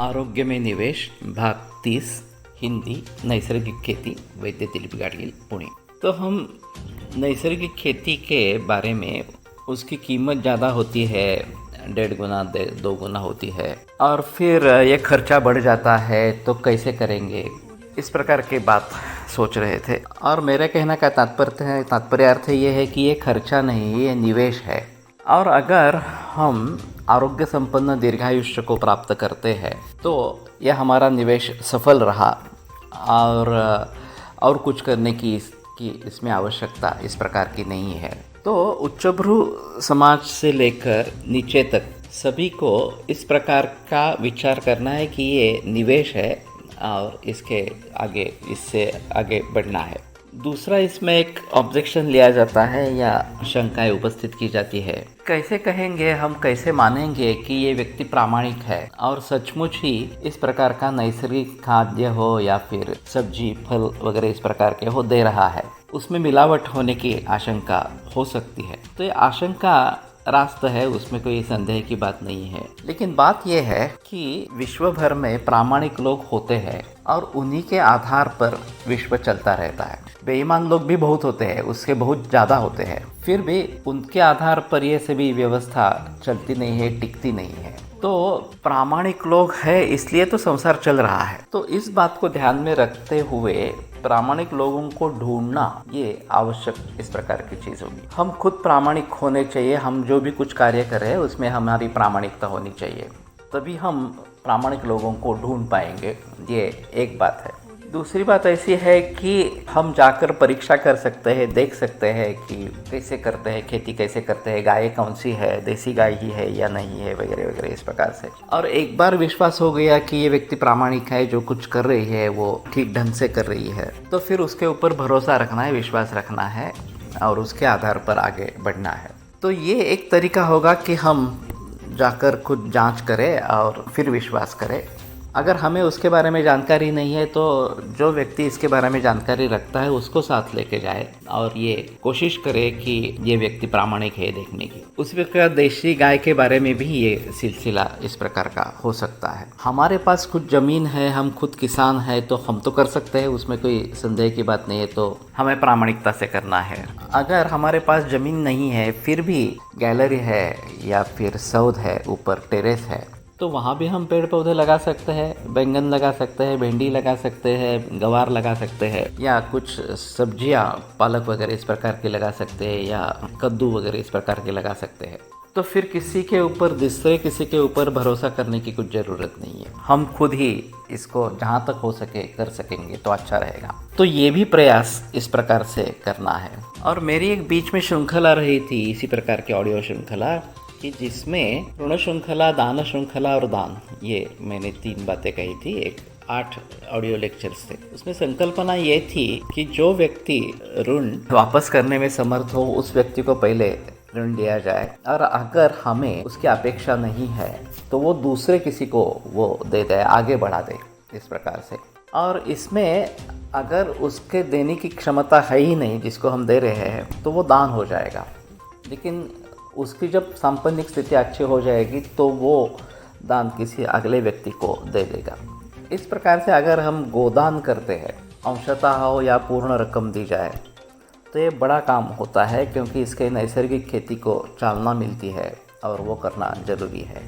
आरोग्य में निवेश भाग 30 हिंदी नैसर्गिक खेती वैद्य दिलीप गाडगील पुणे। तो हम नैसर्गिक खेती के बारे में उसकी कीमत ज़्यादा होती है, 1.5 गुना 2 गुना होती है और फिर ये खर्चा बढ़ जाता है तो कैसे करेंगे, इस प्रकार की बात सोच रहे थे। और मेरे कहने का तात्पर्य अर्थ ये है कि ये खर्चा नहीं, ये निवेश है। और अगर हम आरोग्य संपन्न दीर्घायुष्य को प्राप्त करते हैं तो यह हमारा निवेश सफल रहा और कुछ करने की इसमें आवश्यकता इस प्रकार की नहीं है। तो उच्चभ्रू समाज से लेकर नीचे तक सभी को इस प्रकार का विचार करना है कि ये निवेश है और इससे आगे बढ़ना है। दूसरा, इसमें एक ऑब्जेक्शन लिया जाता है या शंकाएं उपस्थित की जाती है। कैसे कहेंगे हम, कैसे मानेंगे कि ये व्यक्ति प्रामाणिक है और सचमुच ही इस प्रकार का नैसर्गिक खाद्य हो या फिर सब्जी फल वगैरह इस प्रकार के हो दे रहा है, उसमें मिलावट होने की आशंका हो सकती है। तो ये आशंका रास्त है, उसमें कोई संदेह की बात नहीं है। लेकिन बात यह है कि विश्व भर में प्रामाणिक लोग होते हैं और उन्हीं के आधार पर विश्व चलता रहता है। बेईमान लोग भी बहुत होते हैं, उसके बहुत ज़्यादा होते हैं, फिर भी उनके आधार पर ये सभी व्यवस्था चलती नहीं है, टिकती नहीं है। तो प्रामाणिक लोग हैं इसलिए तो संसार चल रहा है। तो इस बात को ध्यान में रखते हुए प्रामाणिक लोगों को ढूंढना ये आवश्यक इस प्रकार की चीज़ होगी। हम खुद प्रामाणिक होने चाहिए, हम जो भी कुछ कार्य कर रहे हैं उसमें हमारी प्रामाणिकता होनी चाहिए, तभी हम प्रामाणिक लोगों को ढूंढ पाएंगे। ये एक बात है। दूसरी बात ऐसी है कि हम जाकर परीक्षा कर सकते हैं, देख सकते हैं कि कैसे करते हैं, खेती कैसे करते हैं, गाय कौन सी है, देसी गाय ही है या नहीं है वगैरह वगैरह इस प्रकार से। और एक बार विश्वास हो गया कि ये व्यक्ति प्रामाणिक है, जो कुछ कर रही है वो ठीक ढंग से कर रही है, तो फिर उसके ऊपर भरोसा रखना है, विश्वास रखना है और उसके आधार पर आगे बढ़ना है। तो ये एक तरीका होगा कि हम जाकर खुद जांच करें और फिर विश्वास करें। अगर हमें उसके बारे में जानकारी नहीं है तो जो व्यक्ति इसके बारे में जानकारी रखता है उसको साथ लेके जाए और ये कोशिश करे कि ये व्यक्ति प्रामाणिक है देखने की। उस व्यक्ति का देशी गाय के बारे में भी ये सिलसिला इस प्रकार का हो सकता है। हमारे पास खुद ज़मीन है, हम खुद किसान हैं, तो हम तो कर सकते हैं, उसमें कोई संदेह की बात नहीं है। तो हमें प्रामाणिकता से करना है। अगर हमारे पास ज़मीन नहीं है फिर भी गैलरी है या फिर सौध है, ऊपर टेरेस है, तो वहाँ भी हम पेड़ पौधे लगा सकते हैं, बैंगन लगा सकते हैं, भिंडी लगा सकते हैं, गवार लगा सकते हैं, या कुछ सब्जियाँ पालक वगैरह इस प्रकार की लगा सकते हैं, या कद्दू वगैरह इस प्रकार के लगा सकते हैं। तो फिर किसी के ऊपर भरोसा करने की कुछ ज़रूरत नहीं है। हम खुद ही इसको जहाँ तक हो सके कर सकेंगे तो अच्छा रहेगा। तो ये भी प्रयास इस प्रकार से करना है। और मेरी एक बीच में श्रृंखला रही थी इसी प्रकार की ऑडियो श्रृंखला, कि जिसमें ऋण श्रृंखला, दान श्रृंखला और दान, ये मैंने 3 बातें कही थी, 8 ऑडियो लेक्चर्स थे। उसमें संकल्पना ये थी कि जो व्यक्ति ऋण वापस करने में समर्थ हो उस व्यक्ति को पहले ऋण दिया जाए, और अगर हमें उसकी अपेक्षा नहीं है तो वो दूसरे किसी को वो दे दे, आगे बढ़ा दे इस प्रकार से। और इसमें अगर उसके देने की क्षमता है ही नहीं जिसको हम दे रहे हैं तो वो दान हो जाएगा। लेकिन उसकी जब सांपत्तिक स्थिति अच्छी हो जाएगी तो वो दान किसी अगले व्यक्ति को दे देगा। इस प्रकार से अगर हम गोदान करते हैं, अंशतः हो या पूर्ण रकम दी जाए, तो ये बड़ा काम होता है, क्योंकि इसके नैसर्गिक खेती को चालना मिलती है और वो करना ज़रूरी है।